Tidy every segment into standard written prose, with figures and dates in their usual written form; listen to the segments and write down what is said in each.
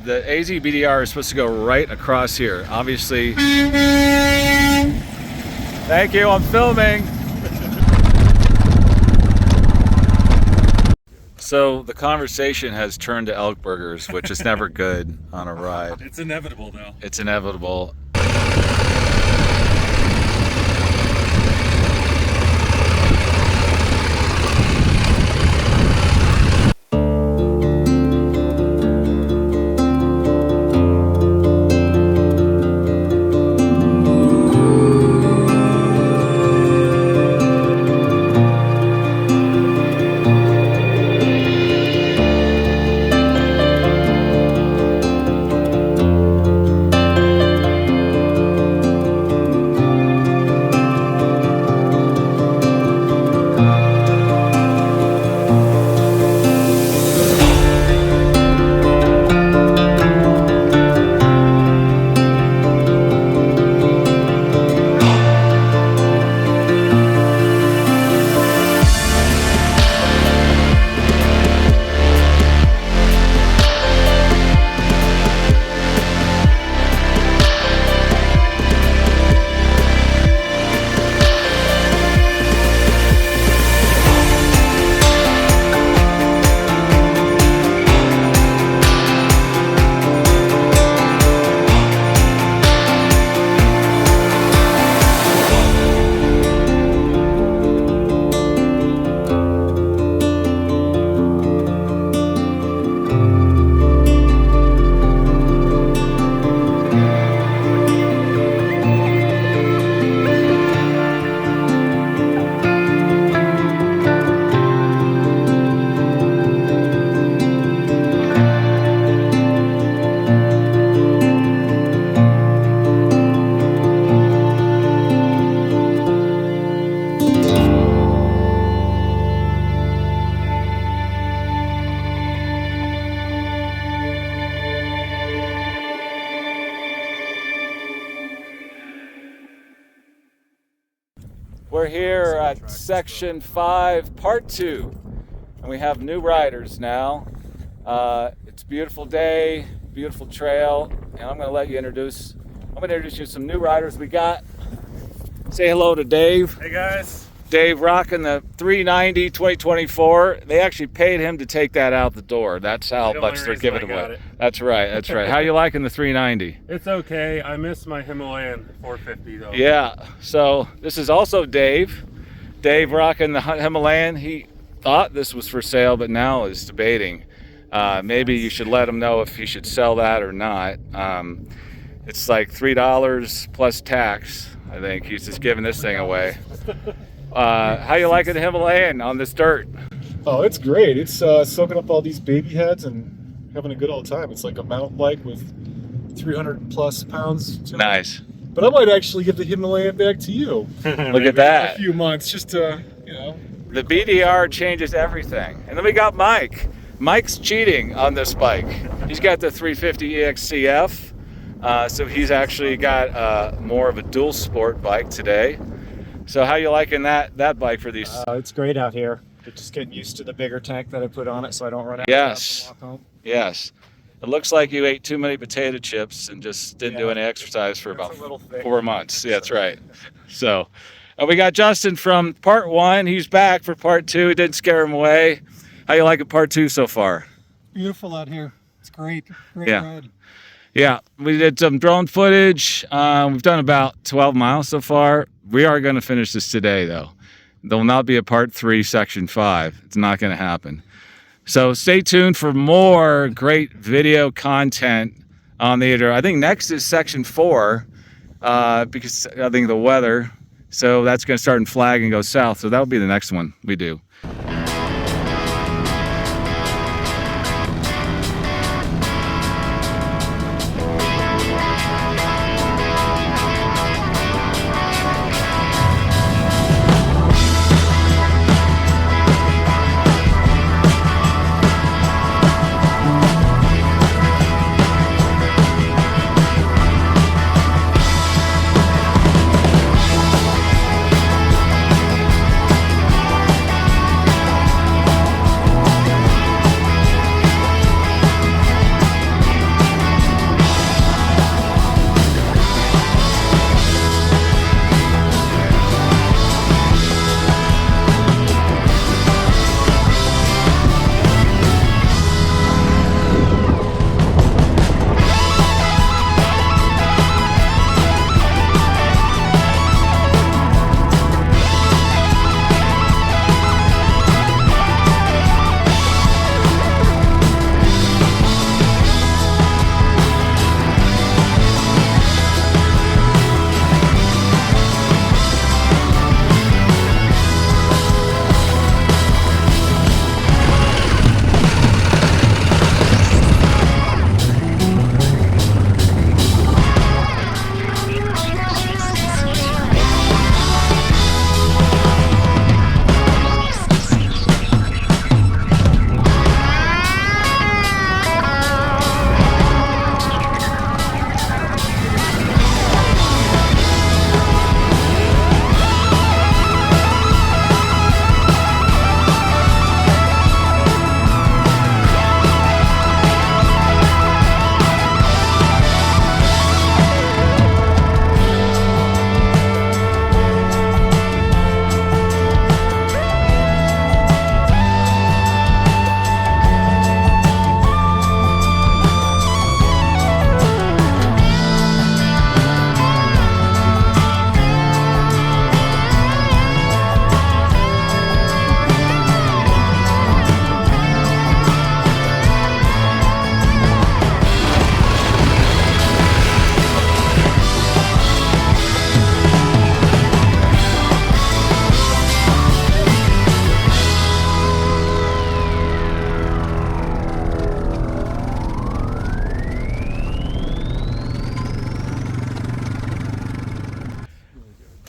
the AZ BDR is supposed to go right across here. Obviously. Thank you, I'm filming. So the conversation has turned to elk burgers, which is never good on a ride. It's inevitable though. It's inevitable. We're here at Section 5, Part 2, and we have new riders now. It's a beautiful day, beautiful trail, and I'm going to introduce you to some new riders we got. Say hello to Dave. Hey guys. Dave rocking the 390 2024. They actually paid him to take that out the door. That's how much they're giving away. That's right. That's right. How you liking the 390? It's okay. I miss my Himalayan 450 though. Yeah. So this is also Dave. Dave rocking the Himalayan. He thought this was for sale, but now is debating. Maybe you should let him know if he should sell that or not. It's like $3 plus tax. I think he's just giving this thing away. How you liking the Himalayan on this dirt? Oh, it's great. It's soaking up all these baby heads and having a good old time. It's like a mountain bike with 300 plus pounds to Nice. it. But I might actually give the Himalayan back to you. Look at that. In a few months, just to, you know. The BDR changes everything. And then we got Mike. Mike's cheating on this bike. He's got the 350 EXCF. So he's actually got more of a dual sport bike today. So how you liking that bike for these? It's great out here. Just getting used to the bigger tank that I put on it so I don't run out. Yes. Walk home. Yes. It looks like you ate too many potato chips and just didn't do any exercise for about 4 months. Yeah, that's right. So we got Justin from Part 1. He's back for Part 2. It didn't scare him away. How you liking Part 2 so far? Beautiful out here. It's great. Great Yeah. ride. Yeah, we did some drone footage. We've done about 12 miles so far. We are going to finish this today, though. There will not be a Part 3, Section 5. It's not going to happen. So stay tuned for more great video content on the IDR. I think next is Section 4 because I think the weather. So that's going to start in Flag and go south. So that'll be the next one we do.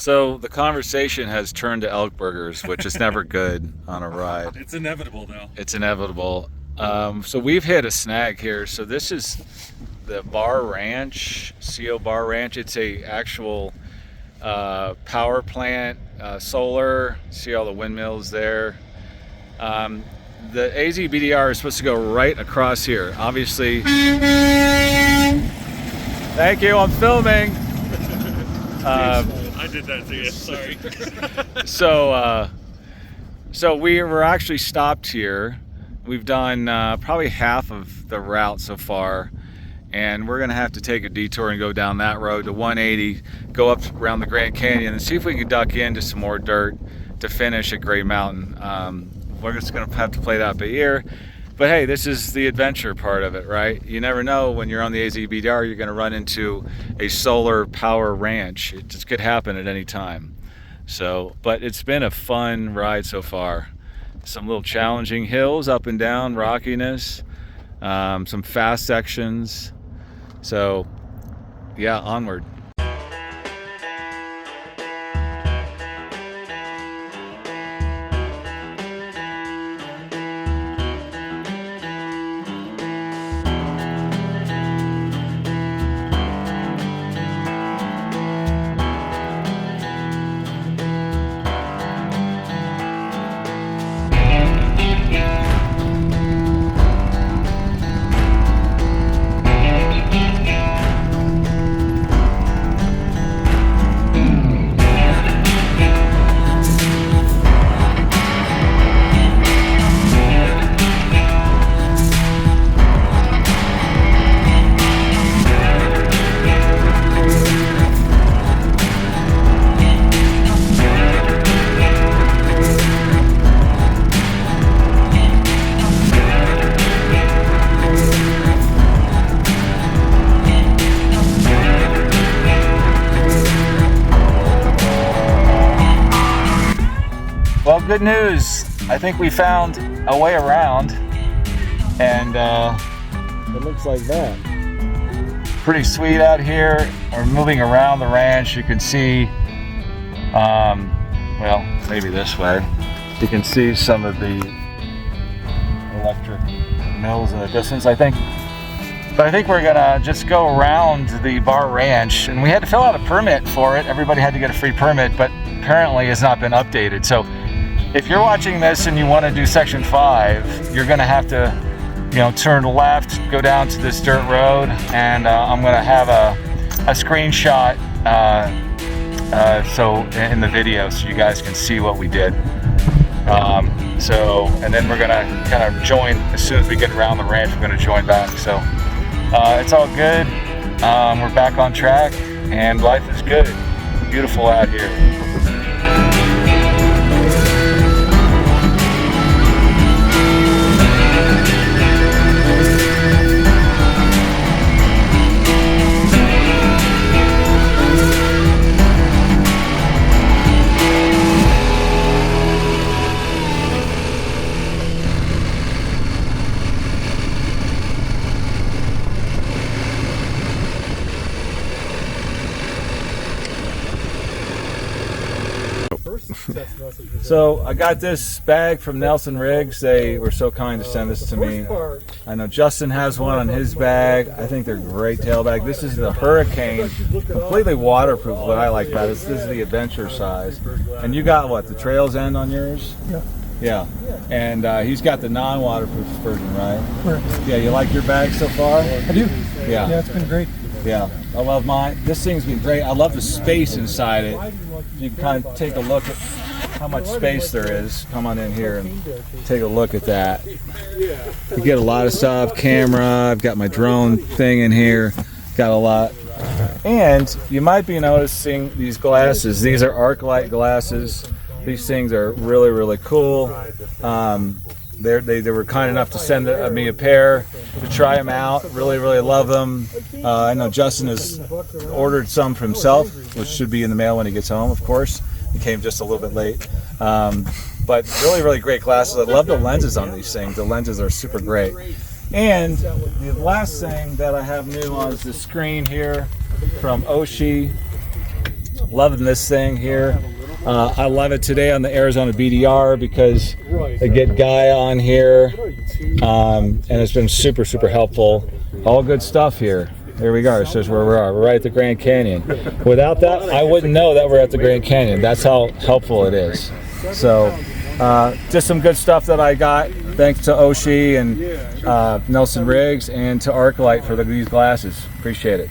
So the conversation has turned to elk burgers, which is never good on a ride. It's inevitable though. It's inevitable. So we've hit a snag here. So this is the Bar Ranch, CO Bar Ranch. It's a actual power plant, solar. See all the windmills there. The AZ BDR is supposed to go right across here. Obviously. Thank you. I'm filming. I did that to you. Sorry. So we were actually stopped here. We've done probably half of the route so far, and we're gonna have to take a detour and go down that road to 180, go up around the Grand Canyon, and see if we can duck into some more dirt to finish at Gray Mountain. We're just gonna have to play that by ear. But hey, this is the adventure part of it, right? You never know when you're on the AZ BDR, you're gonna run into a solar power ranch. It just could happen at any time. So, but it's been a fun ride so far. Some little challenging hills up and down, rockiness, some fast sections. So yeah, onward. Well, good news. I think we found a way around, and it looks like that. Pretty sweet out here. We're moving around the ranch. You can see, well, maybe this way. You can see some of the electric mills in the distance, I think. But I think we're gonna just go around the Bar Ranch, and we had to fill out a permit for it. Everybody had to get a free permit, but apparently it's not been updated. So if you're watching this and you want to do Section 5, you're gonna have to, turn left, go down to this dirt road, and I'm gonna have a screenshot so in the video so you guys can see what we did. And then we're gonna kind of join as soon as we get around the ranch. We're gonna join back. So it's all good. We're back on track, and life is good. Beautiful out here. So I got this bag from Nelson Riggs. They were so kind to send this to me. I know Justin has one on his bag. I think they're great tail bag. This is the Hurricane, completely waterproof. What I like about it is this is the adventure size. And you got what, the Trails End on yours? Yeah. Yeah. And he's got the non-waterproof version, right? Correct. Yeah, you like your bag so far? I do. Yeah. Yeah, it's been great. Yeah, I love mine. This thing's been great. I love the space inside it. You can kind of take a look at how much space there is. Come on in here and take a look at that. You get a lot of stuff. Camera, I've got my drone thing in here. Got a lot. And you might be noticing these glasses. These are arc light glasses. These things are really, really cool. They were kind enough to send me a pair to try them out. Really, really love them. I know Justin has ordered some for himself, which should be in the mail when he gets home, of course. It came just a little bit late. But really, really great glasses. I love the lenses on these things. The lenses are super great. And the last thing that I have new on is the screen here from Oshi. Loving this thing here. I love it today on the Arizona BDR because I get Guy on here, and it's been super, super helpful. All good stuff here. Here we go. It says where we are. We're right at the Grand Canyon. Without that, I wouldn't know that we're at the Grand Canyon. That's how helpful it is. So, just some good stuff that I got. Thanks to Oshie and Nelson Riggs and to Arclight for these glasses. Appreciate it.